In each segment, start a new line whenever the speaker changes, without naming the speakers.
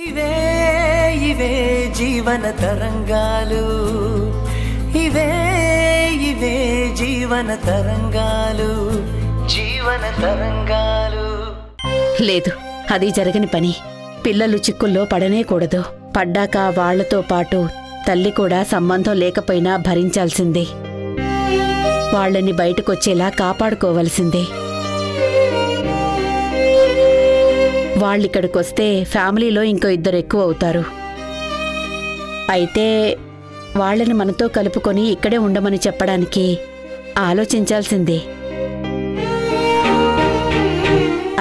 ఇవే ఇవే జీవన తరంగాలు, ఇవే ఇవే జీవన తరంగాలు, జీవన తరంగాలు.
లేదు, అది జరగని పని. పిల్లలు చిక్కుల్లో పడనేకూడదు. పడ్డాక వాళ్లతో పాటు తల్లి కూడా సంబంధం లేకపోయినా భరించాల్సిందే. వాళ్లని బయటకొచ్చేలా కాపాడుకోవలసిందే. వాళ్ళిక్కడికొస్తే ఫ్యామిలీలో ఇంకో ఇద్దరు ఎక్కువ అవుతారు. అయితే వాళ్ళని మనతో కలుపుకొని ఇక్కడే ఉండమని చెప్పడానికి ఆలోచించాల్సిందే.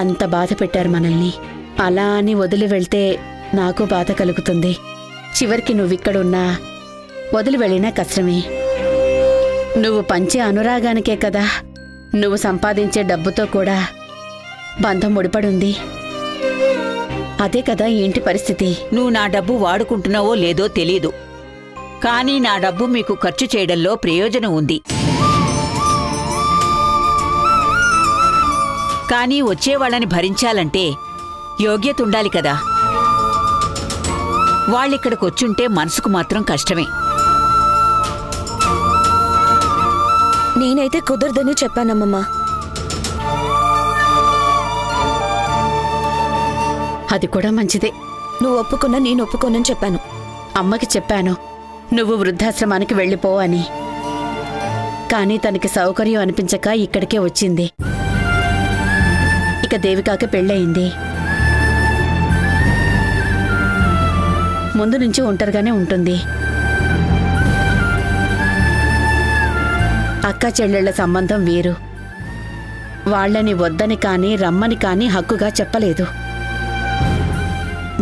అంత బాధ పెట్టారు మనల్ని. అలా అని వదిలి వెళ్తే నాకు బాధ కలుగుతుంది. చివరికి నువ్విక్కడున్నా వదిలి వెళ్ళినా కష్టమే. నువ్వు పంచే అనురాగానికే కదా, నువ్వు సంపాదించే డబ్బుతో కూడా బంధం ముడిపడుంది. అదే కదా ఈ ఇంటి పరిస్థితి.
నువ్వు నా డబ్బు వాడుకుంటున్నావో లేదో తెలీదు, కానీ నా డబ్బు మీకు ఖర్చు చేయడంలో ప్రయోజనం ఉంది. కానీ వచ్చేవాళ్ళని భరించాలంటే యోగ్యత ఉండాలి కదా. వాళ్ళిక్కడికొచ్చుంటే మనసుకు మాత్రం కష్టమే.
నేనైతే కుదరదని చెప్పానమ్మమ్మా.
అది కూడా మంచిదే.
నువ్వు ఒప్పుకున్నా నేను ఒప్పుకోనని చెప్పాను.
అమ్మకి చెప్పాను నువ్వు వృద్ధాశ్రమానికి వెళ్ళిపో అని. కానీ తనకి సౌకర్యం అనిపించక ఇక్కడికే వచ్చింది. ఇక దేవికాకి పెళ్ళయింది. ముందు నుంచి ఒంటరిగానే ఉంటుంది. అక్క చెల్లెళ్ల సంబంధం వేరు. వాళ్లని వద్దని కానీ రమ్మని కానీ హక్కుగా చెప్పలేదు.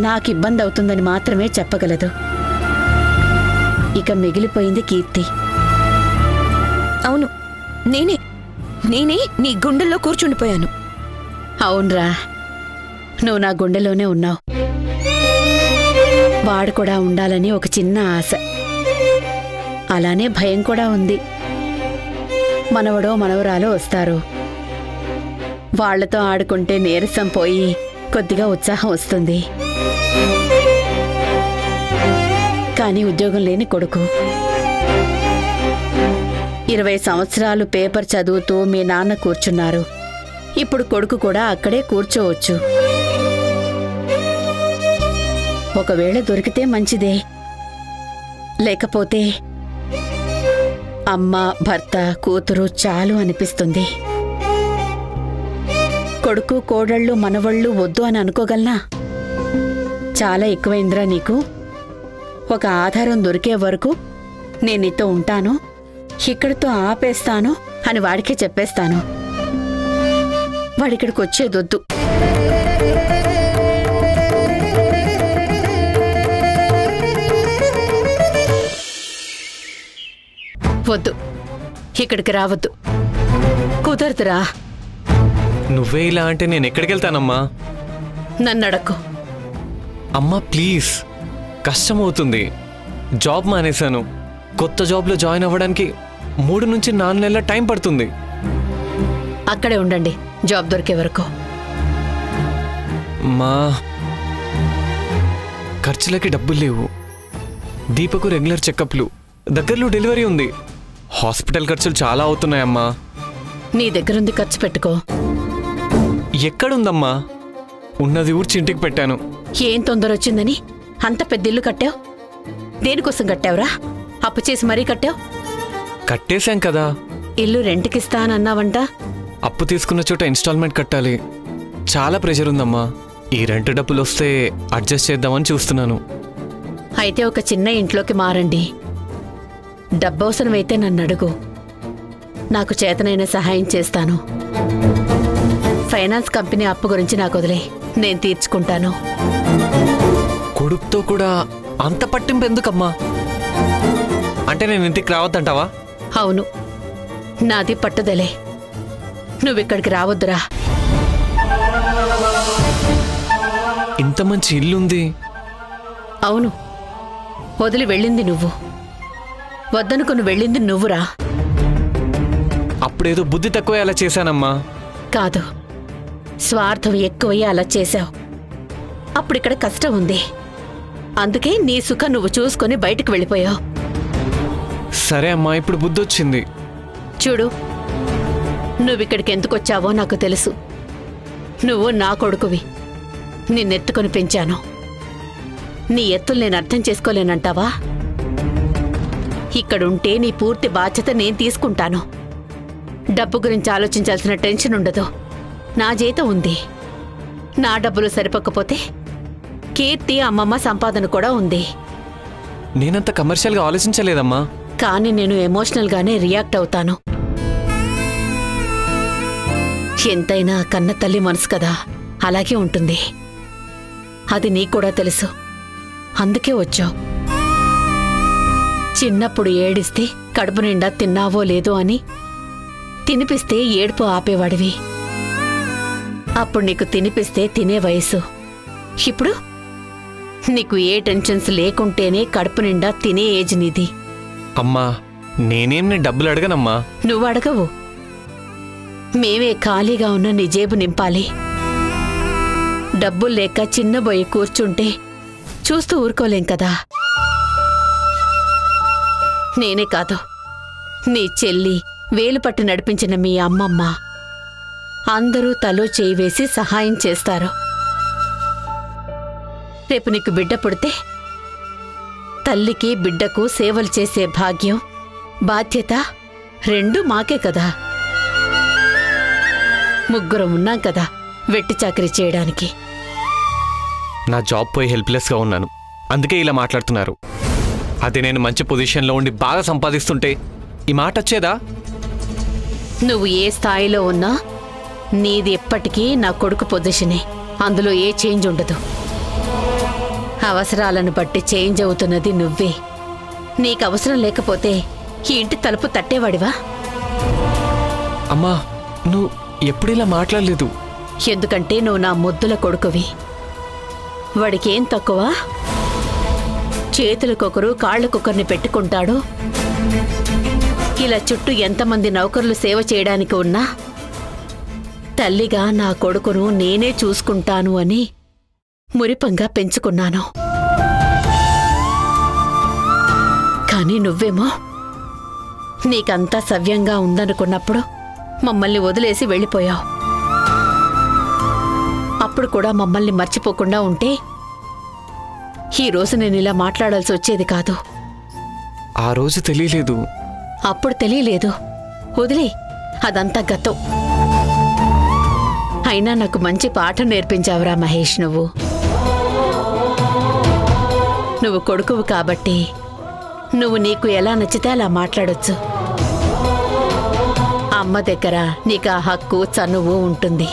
నాకిబ్బంది అవుతుందని మాత్రమే చెప్పగలదు. ఇక మిగిలిపోయింది కీర్తి.
అవును, నేనే నీ గుండెల్లో కూర్చుండిపోయాను.
అవునరా, నువ్వు నా గుండెలోనే ఉన్నావు. వాడు కూడా ఉండాలని ఒక చిన్న ఆశ. అలానే భయం కూడా ఉంది. మనవడో మనవరాలో వస్తారు. వాళ్లతో ఆడుకుంటే నీరసం పోయి కొద్దిగా ఉత్సాహం వస్తుంది. కానీ ఉద్యోగం లేని కొడుకు 20 సంవత్సరాలు పేపర్ చదువుతూ మీ నాన్న కూర్చున్నారు. ఇప్పుడు కొడుకు కూడా అక్కడే కూర్చోవచ్చు. ఒకవేళ దొరికితే మంచిదే. లేకపోతే అమ్మ, భర్త, కూతురు చాలు అనిపిస్తుంది. కొడుకు, కోడళ్ళు, మనవళ్ళు వద్దు అని అనుకోగలనా? చాలా ఎక్కువైందిరా నీకు. ఒక ఆధారం దొరికే వరకు నేను నీతో ఉంటాను, ఇక్కడితో ఆపేస్తాను అని వాడికే చెప్పేస్తాను. వాడిక్కడికి వచ్చేదొద్దు. వద్దు, ఇక్కడికి రావద్దు. కుదరదురా.
నువ్వే ఇలా అంటే నేను ఎక్కడికి వెళ్తానమ్మా?
నన్నడక్కు.
అమ్మా ప్లీజ్, కష్టమవుతుంది. జాబ్ మానేశాను. కొత్త జాబ్లో జాయిన్ అవ్వడానికి 3 నుంచి 4 నెలల టైం పడుతుంది.
అక్కడే ఉండండి జాబ్ దొరికే వరకు.
మా ఖర్చులకి డబ్బులు లేవు. దీపకు రెగ్యులర్ చెకప్లు, దగ్గరలో డెలివరీ ఉంది. హాస్పిటల్ ఖర్చులు చాలా అవుతున్నాయమ్మా.
నీ దగ్గరుంది ఖర్చు పెట్టుకో.
ఎక్కడుందమ్మా? ఉన్నది ఊర్చి ఇంటికి పెట్టాను.
ఏం తొందర వచ్చిందని అంత పెద్ద ఇల్లు కట్టావు? దేనికోసం కట్టావురా? అప్పు చేసి మరీ కట్టావు.
కట్టేశాం కదా.
ఇల్లు రెంట్కిస్తా అని అన్నావంట.
అప్పు తీసుకున్న చోట ఇన్స్టాల్మెంట్ కట్టాలి. చాలా ప్రెషర్ ఉందమ్మా. ఈ రెంట్ డబ్బులు వస్తే అడ్జస్ట్ చేద్దామని చూస్తున్నాను.
అయితే ఒక చిన్న ఇంట్లోకి మారండి. డబ్బవసరమైతే నన్ను అడుగు. నాకు చేతనైన సహాయం చేస్తాను. ఫైనాన్స్ కంపెనీ అప్పు గురించి నాకు వదిలే, నేను తీర్చుకుంటాను.
కొడుకుతో కూడా అంత పట్టింపు ఎందుకమ్మా? అంటే నేను ఇంటికి రావద్దంటావా?
అవును, నాది పట్టుదలే. నువ్విక్కడికి రావద్దురా.
ఇంత మంచి ఇల్లుంది.
అవును, వదిలి వెళ్ళింది నువ్వు. వద్దనుకుని వెళ్ళింది నువ్వురా.
అప్పుడేదో బుద్ధి తక్కువ అలా చేశానమ్మా.
కాదు, స్వార్థం ఎక్కువయ్యి అలా చేశావు. అప్పుడిక్కడ కష్టం ఉంది. అందుకే నీ సుఖం నువ్వు చూసుకొని బయటకు వెళ్ళిపోయావు.
సరే అమ్మా, ఇప్పుడు బుద్ధొచ్చింది.
చూడు, నువ్విక్కడికి ఎందుకొచ్చావో నాకు తెలుసు. నువ్వు నా కొడుకువి. నిన్నెత్తుకొని పెంచాను. నీ ఎత్తులు నేను అర్థం చేసుకోలేనంటావా? ఇక్కడుంటే నీ పూర్తి బాధ్యత నేను తీసుకుంటాను. డబ్బు గురించి ఆలోచించాల్సిన టెన్షన్ ఉండదు. నా జీతం ఉంది. నా డబ్బులు సరిపోకపోతే కీర్తి అమ్మమ్మ సంపాదన కూడా ఉంది.
నేనంత కమర్షియల్గా ఆలోచించలేదమ్మా.
కానీ నేను ఎమోషనల్గానే రియాక్ట్ అవుతాను. ఎంతైనా కన్న తల్లి మనసు కదా, అలాగే ఉంటుంది. అది నీకు కూడా తెలుసు. అందుకే వచ్చావు. చిన్నప్పుడు ఏడిస్తే కడుపు నిండా తిన్నావో లేదో అని తినిపిస్తే ఏడుపు ఆపేవాడివి. అప్పుడు నీకు తినిపిస్తే తినే వయసు. ఇప్పుడు నీకు ఏ టెన్షన్స్ లేకుంటేనే కడుపు నిండా తినే ఏజ్ నీది.
అమ్మా, నేనేం డబ్బులు అడగనమ్మా.
నువ్వు అడగవు. మేమే ఖాళీగా ఉన్న నీ జేబు నింపాలి. డబ్బులు లేక చిన్నబోయి కూర్చుంటే చూస్తూ ఊరుకోలేం కదా. నేనే కాదు, నీ చెల్లి, వేలు పట్టి నడిపించిన మీ అమ్మమ్మ అందరూ తలో చేయి వేసి సహాయం చేస్తారు. రేపు నీకు బిడ్డ పుడితే తల్లికి బిడ్డకు సేవలు చేసే భాగ్యం, బాధ్యత రెండూ మాకే కదా. ముగ్గురం ఉన్నాం కదా వెట్టి చాకరీ చేయడానికి.
నా జాబ్ పోయి హెల్ప్లెస్గా ఉన్నాను, అందుకే ఇలా మాట్లాడుతున్నారు. అదే నేను మంచి పొజిషన్లో ఉండి బాగా సంపాదిస్తుంటే ఈ మాట వచ్చేదా?
నువ్వు ఏ స్థాయిలో ఉన్నా నీది ఎప్పటికీ నా కొడుకు పొజిషనే. అందులో ఏ చేంజ్ ఉండదు. అవసరాలను బట్టి చేంజ్ అవుతున్నది నువ్వే. నీకు అవసరం లేకపోతే ఈ ఇంటి తలుపు తట్టేవాడివా?
అమ్మా, నువ్వు ఎప్పుడిలా మాట్లాడలేదు.
ఎందుకంటే నువ్వు నా ముద్దుల కొడుకువి. వాడికేం తక్కువ? చేతులకొకరు కాళ్ళకొకరిని పెట్టుకుంటాడు. ఇలా చుట్టూ ఎంతమంది నౌకర్లు సేవ చేయడానికి ఉన్నా తల్లిగా నా కొడుకును నేనే చూసుకుంటాను అని మురిపంగా పెంచుకున్నాను. కానీ నువ్వేమో నీకంతా సవ్యంగా ఉందనుకున్నప్పుడు మమ్మల్ని వదిలేసి వెళ్ళిపోయావు. అప్పుడు కూడా మమ్మల్ని మర్చిపోకుండా ఉంటే ఈరోజు నేను ఇలా మాట్లాడాల్సి వచ్చేది కాదు.
ఆ రోజు తెలియలేదు.
అప్పుడు తెలియలేదు. వదిలే, అదంతా గతం. అయినా నాకు మంచి పాఠం నేర్పించావురా మహేష్. నువ్వు కొడుకువు కాబట్టి నువ్వు నీకు ఎలా నచ్చితే అలా మాట్లాడొచ్చు. అమ్మ దగ్గర నీకు ఆ హక్కు, చనువు ఉంటుంది.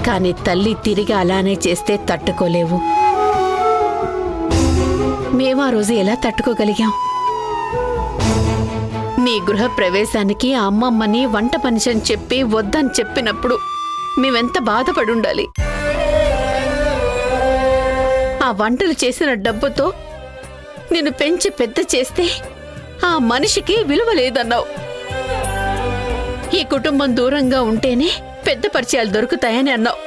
కానీ తల్లి తిరిగి అలానే చేస్తే తట్టుకోలేవు. మేము ఆ రోజు ఎలా తట్టుకోగలిగాం? నీ గృహ ప్రవేశానికి అమ్మమ్మని వంట మనిషిని చెప్పి వద్దని చెప్పినప్పుడు మేమెంత బాధపడుండాలి. ఆ వంటలు చేసిన డబ్బుతో నిన్ను పెంచి పెద్ద చేస్తే ఆ మనిషికి విలువ లేదన్నావు. ఈ కుటుంబం దూరంగా ఉంటేనే పెద్ద పరిచయాలు దొరుకుతాయని అన్నావు.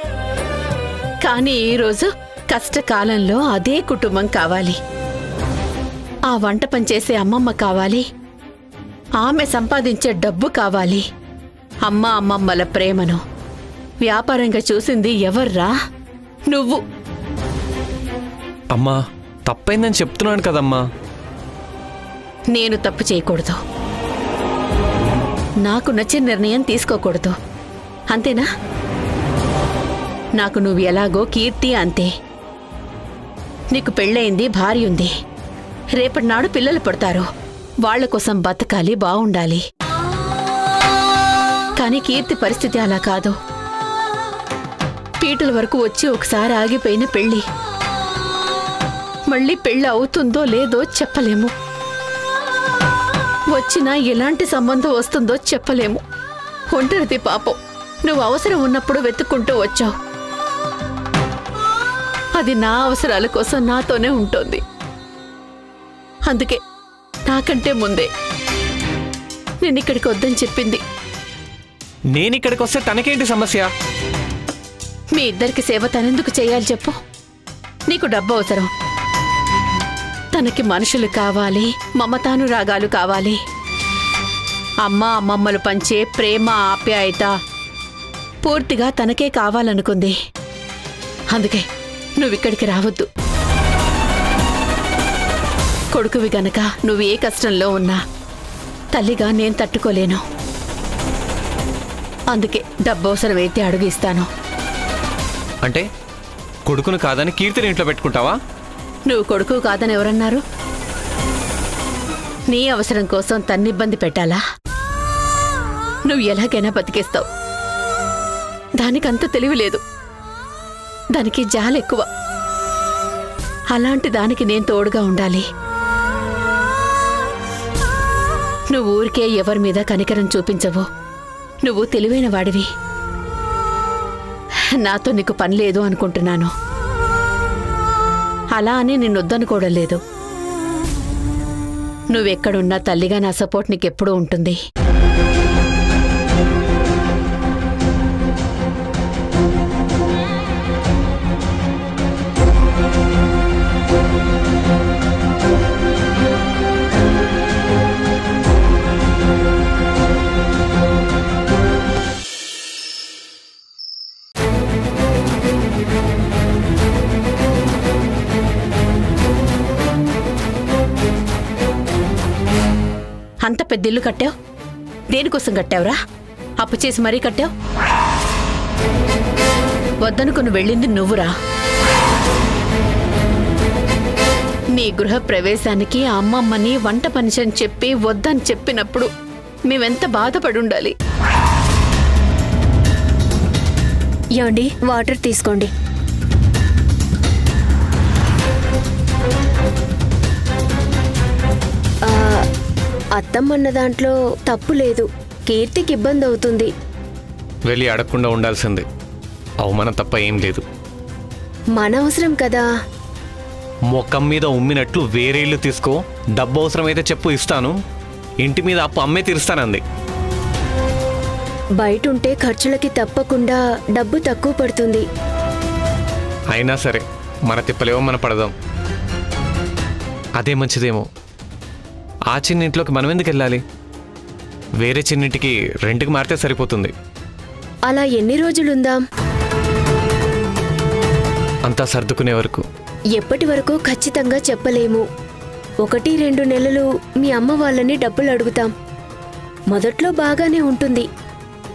కానీ ఈరోజు కష్టకాలంలో అదే కుటుంబం కావాలి. ఆ వంట పని చేసే అమ్మమ్మ కావాలి. ఆమె సంపాదించే డబ్బు కావాలి. అమ్మమ్మల ప్రేమను వ్యాపారంగా చూసింది ఎవర్రా? నువ్వు.
అమ్మా, తప్పైందని చెప్తున్నాను కదమ్మా.
నేను తప్పు చేయకూడదు. నాకు నచ్చిన నిర్ణయం తీసుకోకూడదు. అంతేనా? నాకు నువ్వు ఎలాగో కీర్తి అంతే. నీకు పెళ్ళయింది, భార్య ఉంది. రేపటి నాడు పిల్లలు పుడతారు. వాళ్ల కోసం బతకాలి, బావుండాలి. కానీ కీర్తి పరిస్థితి అలా కాదు. పీటల వరకు వచ్చి ఒకసారి ఆగిపోయిన పెళ్లి మళ్ళీ పెళ్లి అవుతుందో లేదో చెప్పలేము. వచ్చినా ఎలాంటి సంబంధం వస్తుందో చెప్పలేము. ఒంటరిది పాపం. నువ్వు అవసరం ఉన్నప్పుడు వెతుక్కుంటూ వచ్చావు. అది నా అవసరాల కోసం నాతోనే ఉంటుంది. అందుకే నాకంటే ముందే నేనిక్కడికి వద్దని చెప్పింది.
నేనిక్కడికి వస్తే తనకేంటి సమస్య?
మీ ఇద్దరికి సేవ తనెందుకు చేయాలి చెప్పు? నీకు డబ్బు అవసరం. తనకి మనుషులు కావాలి, మమతానురాగాలు కావాలి, అమ్మమ్మలు పంచే ప్రేమ ఆప్యాయత పూర్తిగా తనకే కావాలనుకుంది. అందుకే నువ్విక్కడికి రావద్దు. కొడుకువి గనక నువ్వు ఏ కష్టంలో ఉన్నా తల్లిగా నేను తట్టుకోలేను. అందుకే డబ్బు అవసరమైతే అడుగు ఇస్తాను.
అంటే కొడుకును కాదని కీర్తిని ఇంట్లో పెట్టుకుంటావా?
నువ్వు కొడుకు కాదని ఎవరన్నారు? నీ అవసరం కోసం తన్నిబ్బంది పెట్టాలా? నువ్వు ఎలాగైనా బతికేస్తావు. దానికంత తెలివి లేదు, దానికి జాలెక్కువ. అలాంటి దానికి నేను తోడుగా ఉండాలి. నువ్వు ఊరికే ఎవరి మీద కనికరం చూపించవు. నువ్వు తెలివైన వాడివి. నాతో నీకు పని లేదు అనుకుంటున్నాను. అలా అని నిన్నొద్దనుకోవడం లేదు. నువ్వెక్కడున్నా తల్లిగా నా సపోర్ట్ నీకెప్పుడూ ఉంటుంది. అంత పెద్ద ఇల్లు కట్టావు, దేనికోసం కట్టావురా? అప్పు చేసి మరీ కట్టావు. వద్దనుకుని వెళ్ళింది నువ్వురా. నీ గృహ ప్రవేశానికి అమ్మమ్మని వంట పనిషని చెప్పి వద్దని చెప్పినప్పుడు మేమెంత బాధపడుండాలి.
యాండి, వాటర్ తీసుకోండి. అత్తమ్మన్న దాంట్లో తప్పు లేదు. కీర్తికి ఇబ్బంది అవుతుంది.
వెళ్ళి అడగకుండా ఉండాల్సింది. అవమానం తప్ప ఏం లేదు.
మన అవసరం కదా.
మొక్కం మీద ఉమ్మినట్లు వేరే ఇల్లు తీసుకో, డబ్బు అవసరమైతే చెప్పు ఇస్తాను, ఇంటి మీద అప్పు అమ్మే తీరుస్తానంది.
బయటుంటే ఖర్చులకి తప్పకుండా డబ్బు తక్కువ పడుతుంది.
అయినా సరే మన తిప్పలేవో మన పడదాం. అదే మంచిదేమో. ఆ చిన్నింట్లోకి మనం ఎందుకు వెళ్ళాలి? వేరే చిన్నింటికి రెంట్కి మారితే సరిపోతుంది.
అలా ఎన్ని రోజులుందాం?
అంతా సర్దుకునే వరకు.
ఎప్పటి వరకు ఖచ్చితంగా చెప్పలేము. 1-2 నెలలు మీ అమ్మ వాళ్ళని డబ్బులు అడుగుతాం. మొదట్లో బాగానే ఉంటుంది,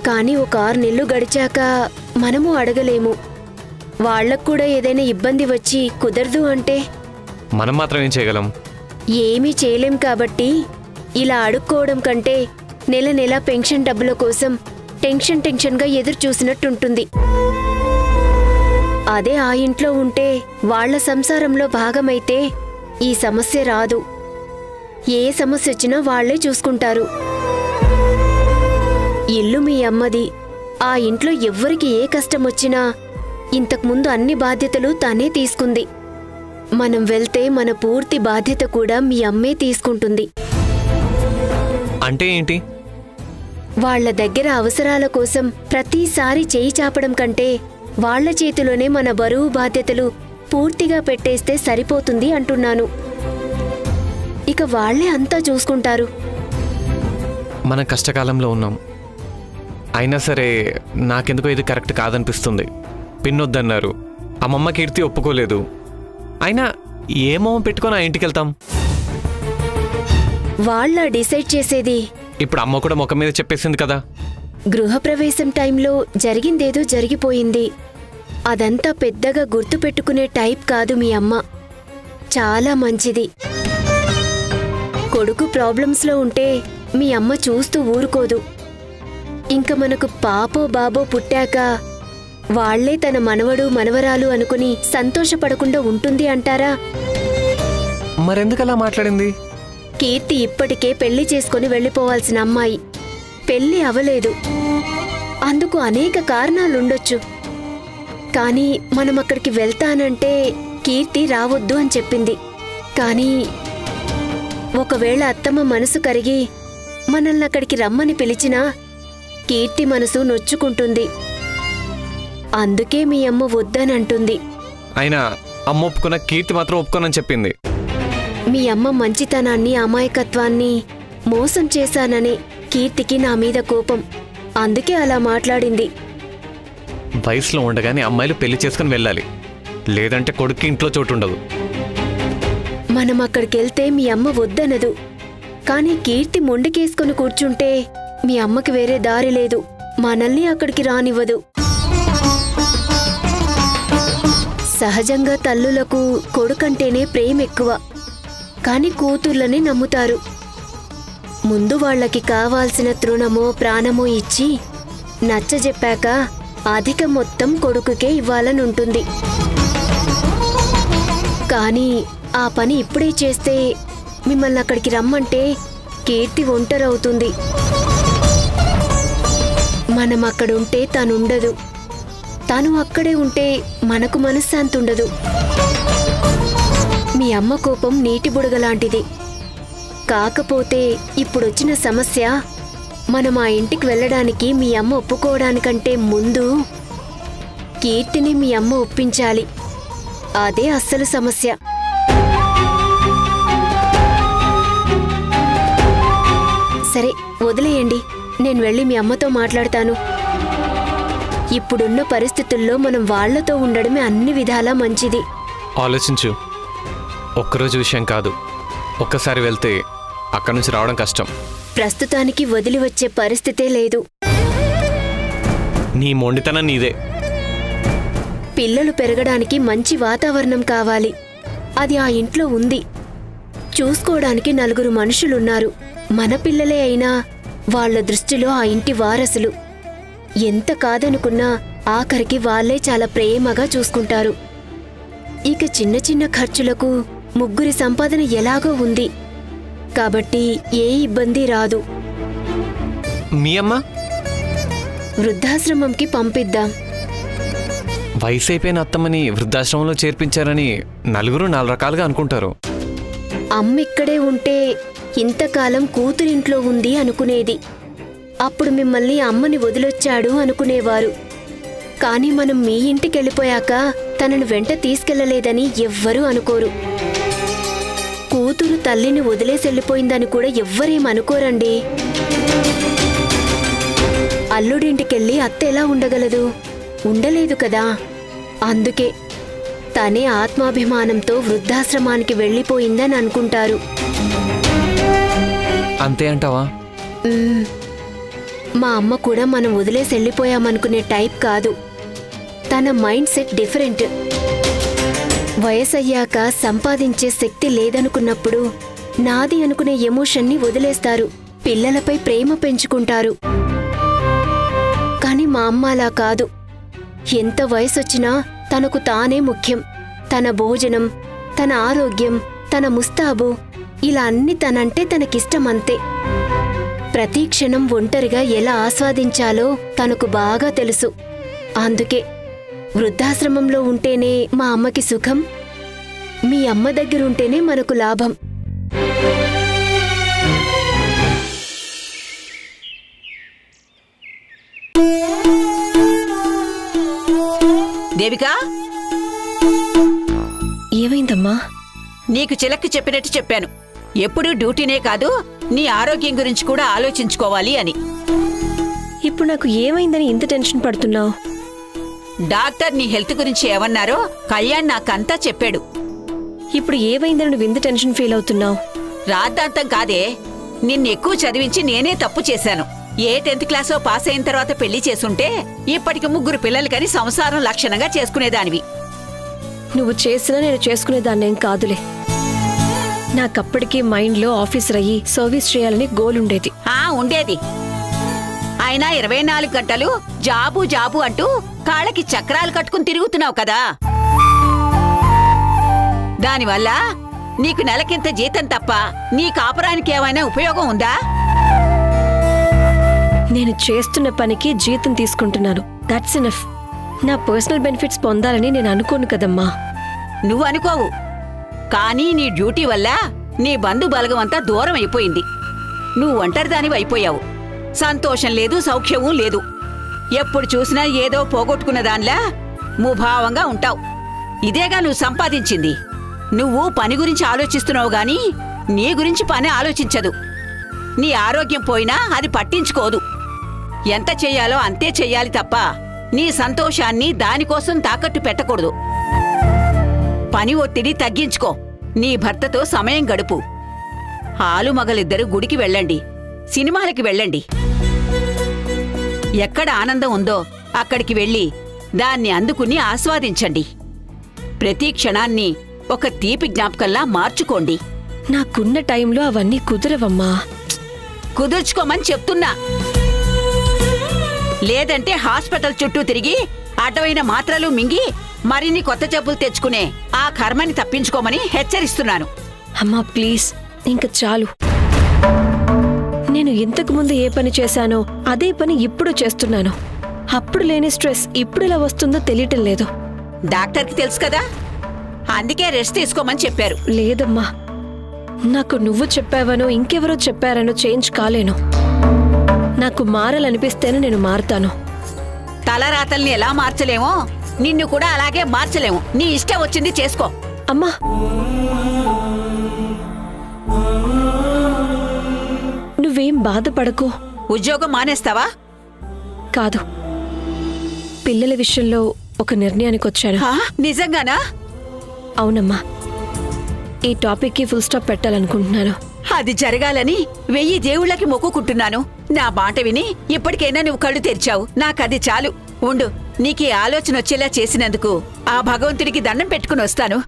కానీ ఒక 6 నెలలు గడిచాక మనము అడగలేము. వాళ్లకు కూడా ఏదైనా ఇబ్బంది వచ్చి కుదరదు అంటే
మనం మాత్రం ఏం చేయగలం?
ఏమీ చేయలేం. కాబట్టి ఇలా అడుక్కోవడం కంటే నెల నెల పెన్షన్ డబ్బుల కోసం టెన్షన్గా ఎదురు చూసినట్టుంటుంది. అదే ఆ ఇంట్లో ఉంటే వాళ్ల సంసారంలో భాగమైతే ఈ సమస్య రాదు. ఏ సమస్య వచ్చినా వాళ్లే చూసుకుంటారు. ఇల్లు మీ అమ్మది. ఆ ఇంట్లో ఎవ్వరికి ఏ కష్టం వచ్చినా ఇంతకుముందు అన్ని బాధ్యతలు తనే తీసుకుంది. మనం వెళ్తే మన పూర్తి బాధ్యత కూడా మీ అమ్మే తీసుకుంటుంది.
అంటే ఏంటి?
వాళ్ల దగ్గర అవసరాల కోసం ప్రతిసారి చేయి చాపడం కంటే వాళ్ల చేతిలోనే మన బరువు బాధ్యతలు పూర్తిగా పెట్టేస్తే సరిపోతుంది అంటున్నాను. ఇక వాళ్లే అంతా చూసుకుంటారు.
మనం కష్టకాలంలో ఉన్నాం. అయినా సరే నాకెందుకో ఇది కరెక్ట్ కాదనిపిస్తుంది. పిన్నొద్దన్నారు, అమ్మమ్మ కీర్తి ఒప్పుకోలేదు. అయినా ఏ మొహం పెట్టుకొని ఆ ఇంటికి వెళ్తాం?
వాళ్ళ డిసైడ్ చేసేది.
ఇప్పుడు అమ్మ కూడా ముఖం మీద చెప్పేసింది కదా.
గృహప్రవేశం టైంలో జరిగిందేదో జరిగిపోయింది. అదంతా పెద్దగా గుర్తుపెట్టుకునే టైప్ కాదు మీ అమ్మ. చాలా మంచిది. కొడుకు ప్రాబ్లమ్స్లో ఉంటే మీ అమ్మ చూస్తూ ఊరుకోదు. ఇంక మనకు పాపో బాబో పుట్టాక వాళ్లే తన మనవడు మనవరాలు అనుకుని సంతోషపడకుండా ఉంటుంది అంటారా?
మరెందుకలా మాట్లాడింది?
కీర్తి ఇప్పటికే పెళ్లి చేసుకుని వెళ్ళిపోవాల్సిన అమ్మాయి. పెళ్లి అవలేదు. అందుకు అనేక కారణాలుండొచ్చు. కానీ మనం అక్కడికి వెళ్తానంటే కీర్తి రావద్దు అని చెప్పింది. కానీ ఒకవేళ అత్తమ్మ మనసు కరిగి మనల్ని అక్కడికి రమ్మని పిలిచినా కీర్తి మనసు నొచ్చుకుంటుంది. అందుకే మీ అమ్మ వద్దనంటుంది.
అయినా అమ్మ ఒప్పుకున్న, కీర్తి మాత్రం ఒప్పుకోనని చెప్పింది.
మీ అమ్మ మంచితనాన్ని అమాయకత్వాన్ని మోసం చేశాననే కీర్తికి నా మీద కోపం. అందుకే అలా మాట్లాడింది.
వయసులో ఉండగానే అమ్మాయిలు పెళ్లి చేసుకుని వెళ్ళాలి, లేదంటే కొడుక్కి ఇంట్లో చోటు ఉండదు.
మనం అక్కడికెళ్తే మీ అమ్మ వద్దనదు. కానీ కీర్తి మొండికేసుకుని కూర్చుంటే మీ అమ్మకి వేరే దారి లేదు, మనల్ని అక్కడికి రానివ్వదు. సహజంగా తల్లులకు కొడుకంటేనే ప్రేమ ఎక్కువ, కాని కూతుర్లని నమ్ముతారు. ముందు వాళ్లకి కావాల్సిన తృణమో ప్రాణమో ఇచ్చి నచ్చజెప్పాక అధిక మొత్తం కొడుకుకే ఇవ్వాలనుంటుంది. కానీ ఆ పని ఇప్పుడే చేస్తే మిమ్మల్ని అక్కడికి రమ్మంటే కీర్తి ఒంటరవుతుంది. మనం అక్కడుంటే తనుండదు, తను అక్కడే ఉంటే మనకు మనశ్శాంతి ఉండదు. మీ అమ్మ కోపం నీటి బుడగలాంటిది. కాకపోతే ఇప్పుడొచ్చిన సమస్య, మనం ఆ ఇంటికి వెళ్ళడానికి మీ అమ్మ ఒప్పుకోవడానికంటే ముందు కీర్తిని మీ అమ్మ ఒప్పించాలి. అదే అస్సలు సమస్య. సరే వదిలేయండి, నేను వెళ్ళి మీ అమ్మతో మాట్లాడతాను. ఇప్పుడున్న పరిస్థితుల్లో మనం వాళ్లతో ఉండడమే అన్ని విధాలా మంచిది.
ఆలోచించు, ఒక్కరోజు విషయం కాదు, ఒక్కసారి వెళ్తే అక్కడి నుంచి రావడం కష్టం.
ప్రస్తుతానికి వదిలి వచ్చే పరిస్థితే లేదు.
నీ మొండితనం నీదే.
పిల్లలు పెరగడానికి మంచి వాతావరణం కావాలి. అది ఆ ఇంట్లో ఉంది. చూసుకోవడానికి 4 మనుషులున్నారు. మన పిల్లలే అయినా వాళ్ల దృష్టిలో ఆ ఇంటి వారసులు. ఎంత కాదనుకున్నా ఆఖరికి వాళ్లే చాలా ప్రేమగా చూసుకుంటారు. ఇక చిన్న చిన్న ఖర్చులకు 3 సంపాదన ఎలాగో ఉంది కాబట్టి ఏ ఇబ్బంది రాదు.
మీ అమ్మ
వృద్ధాశ్రమంకి పంపిద్దాం.
వయసు అయిపోయిన అత్తమ్మని వృద్ధాశ్రమంలో చేర్పించారని నలుగురు 4 రకాలుగా అనుకుంటారు.
అమ్మిక్కడే ఉంటే ఇంతకాలం కూతురింట్లో ఉంది అనుకునేది. అప్పుడు మిమ్మల్ని అమ్మని వదిలొచ్చాడు అనుకునేవారు. కాని మనం మీ ఇంటికెళ్ళిపోయాక తనను వెంట తీసుకెళ్లలేదని ఎవ్వరూ అనుకోరు. కూతురు తల్లిని వదిలేసెళ్ళిపోయిందని కూడా ఎవ్వరేం అనుకోరండి. అల్లుడింటికెళ్ళి అత్త ఎలా ఉండగలదు? ఉండలేదు కదా. అందుకే తనే ఆత్మాభిమానంతో వృద్ధాశ్రమానికి వెళ్ళిపోయిందని అనుకుంటారు.
అంతే అంటావా?
మా అమ్మ కూడా మనం వదిలేసి వెళ్ళిపోయామనుకునే టైప్ కాదు. తన మైండ్ సెట్ డిఫరెంట్. వయసయ్యాక సంపాదించే శక్తి లేదనుకున్నప్పుడు నాది అనుకునే ఎమోషన్ని వదిలేస్తారు. పిల్లలపై ప్రేమ పెంచుకుంటారు. కాని మా అమ్మ అలా కాదు. ఎంత వయసొచ్చినా తనకు తానే ముఖ్యం. తన భోజనం, తన ఆరోగ్యం, తన ముస్తాబు, ఇలా అన్ని తనంటే తనకిష్టమంతే. ప్రతి క్షణం ఒంటరిగా ఎలా ఆస్వాదించాలో తనకు బాగా తెలుసు. అందుకే వృద్ధాశ్రమంలో ఉంటేనే మా అమ్మకి సుఖం, మీ అమ్మ దగ్గరుంటేనే మనకు లాభం.
దేవికా,
ఏమైందమ్మా?
నీకు చిలక్కి చెప్పినట్టు చెప్పాను. ఎప్పుడూ డ్యూటీనే కాదు, నీ ఆరోగ్యం గురించి కూడా ఆలోచించుకోవాలి అని.
ఇప్పుడు నాకు ఏమైందని ఇంత టెన్షన్ పడుతున్నావు?
డాక్టర్ నీ హెల్త్ గురించి ఏమన్నారో కళ్యాణ్ నాకంతా చెప్పాడు.
ఇప్పుడు ఏమైందని నువ్వు ఇంత టెన్షన్ ఫీల్ అవుతున్నావు?
రాద్ధాంతం కాదే, నిన్నెక్కువ చదివించి నేనే తప్పు చేశాను. ఏ 10th క్లాసో పాస్ అయిన తర్వాత పెళ్లి చేసుంటే ఇప్పటికి 3 పిల్లలు కని సంసారం లక్షణంగా చేసుకునేదానివి.
నువ్వు చేసినా నేను చేసుకునేదాన్నేం కాదులే. నాకప్పటికీ మైండ్లో ఆఫీసర్ అయ్యి సర్వీస్ చేయాలని గోల్ ఉండేది.
ఉండేది. అయినా 24 గంటలు జాబు జాబు అంటూ కాళ్ళకి చక్రాలు కట్టుకుని తిరుగుతున్నావు కదా. దానివల్ల నీకు నెలకింత జీతం తప్ప నీ కాపురానికి ఏమైనా ఉపయోగం ఉందా?
నేను చేస్తున్న పనికి జీతం తీసుకుంటున్నాను. That's enough. నా పర్సనల్ బెనిఫిట్స్ పొందాలని నేను అనుకోను కదమ్మా.
నువ్వు అనుకోవు, కానీ నీ డ్యూటీ వల్ల నీ బంధు బలగం అంతా దూరం అయిపోయింది. నువ్వు ఒంటరిదానివి అయిపోయావు. సంతోషం లేదు, సౌఖ్యమూ లేదు. ఎప్పుడు చూసినా ఏదో పోగొట్టుకున్న దానిలా ముభావంగా ఉంటావు. ఇదేగా నువ్వు సంపాదించింది. నువ్వు పని గురించి ఆలోచిస్తున్నావు గాని నీ గురించి పని ఆలోచించదు. నీ ఆరోగ్యం పోయినా అది పట్టించుకోదు. ఎంత చెయ్యాలో అంతే చెయ్యాలి తప్ప నీ సంతోషాన్ని దానికోసం తాకట్టు పెట్టకూడదు. పని ఒత్తిడి తగ్గించుకో. నీ భర్తతో సమయం గడుపు. ఆలుమగలిద్దరూ గుడికి వెళ్ళండి, సినిమాలకి వెళ్ళండి. ఎక్కడ ఆనందం ఉందో అక్కడికి వెళ్ళి దాన్ని అందుకుని ఆస్వాదించండి. ప్రతి క్షణాన్ని ఒక తీపి జ్ఞాపకంలా మార్చుకోండి.
నాకున్న టైంలో అవన్నీ కుదరవమ్మా.
కుదుర్చుకోమని చెప్తున్నా. లేదంటే హాస్పిటల్ చుట్టూ తిరిగి అడ్డమైన మాత్రలు మింగి మరిన్ని కొత్త జబ్బులు తెచ్చుకునే ఆ కర్మని తప్పించుకోమని హెచ్చరిస్తున్నాను.
అమ్మా ప్లీజ్, ఇంక చాలు. నేను ఇంతకు ముందు ఏ పని చేశానో అదే పని ఇప్పుడు చేస్తున్నాను. అప్పుడు లేని స్ట్రెస్ ఇప్పుడు ఇలా వస్తుందో తెలియటం లేదు.
డాక్టర్కి తెలుసు కదా, అందుకే రెస్ట్ తీసుకోమని చెప్పారు.
లేదమ్మా, నాకు నువ్వు చెప్పావనో ఇంకెవరో చెప్పారనో చేంజ్ కాలేను. నాకు మారాలనిపిస్తేనే నేను మారుతాను.
తలరాతల్ని ఎలా మార్చలేమో నిన్ను కూడా అలాగే మార్చలేము. నీ ఇష్టం వచ్చింది చేసుకో.
అమ్మా, నువ్వేం బాధపడకు.
ఉద్యోగం మానేస్తావా?
కాదు, పిల్లల విషయంలో ఒక నిర్ణయానికి వచ్చాను.
నిజంగానా?
అవునమ్మా, ఈ టాపిక్కి ఫుల్ స్టాప్ పెట్టాలనుకుంటున్నాను.
అది జరగాలని 1000 దేవుళ్ళకి మొక్కుకుంటున్నాను. నా మాట విని ఇప్పటికైనా నువ్వు కళ్ళు తెరిచావు. నాకది చాలు. ఉండు, నీకీ ఆలోచన వచ్చేలా చేసినందుకు ఆ భగవంతుడికి దండం పెట్టుకుని వస్తాను.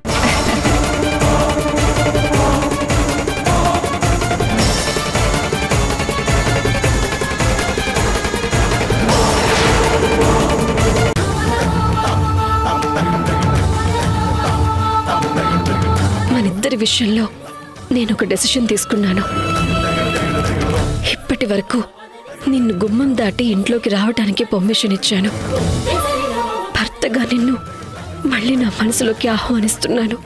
మనిద్దరి విషయంలో నేను ఒక డెసిషన్ తీసుకున్నాను. ఇప్పటి వరకు నిన్ను గుమ్మం దాటి ఇంట్లోకి రావడానికి పర్మిషన్ ఇచ్చాను. భర్తగా నిన్ను మళ్ళీ నా మనసులోకి ఆహ్వానిస్తున్నాను.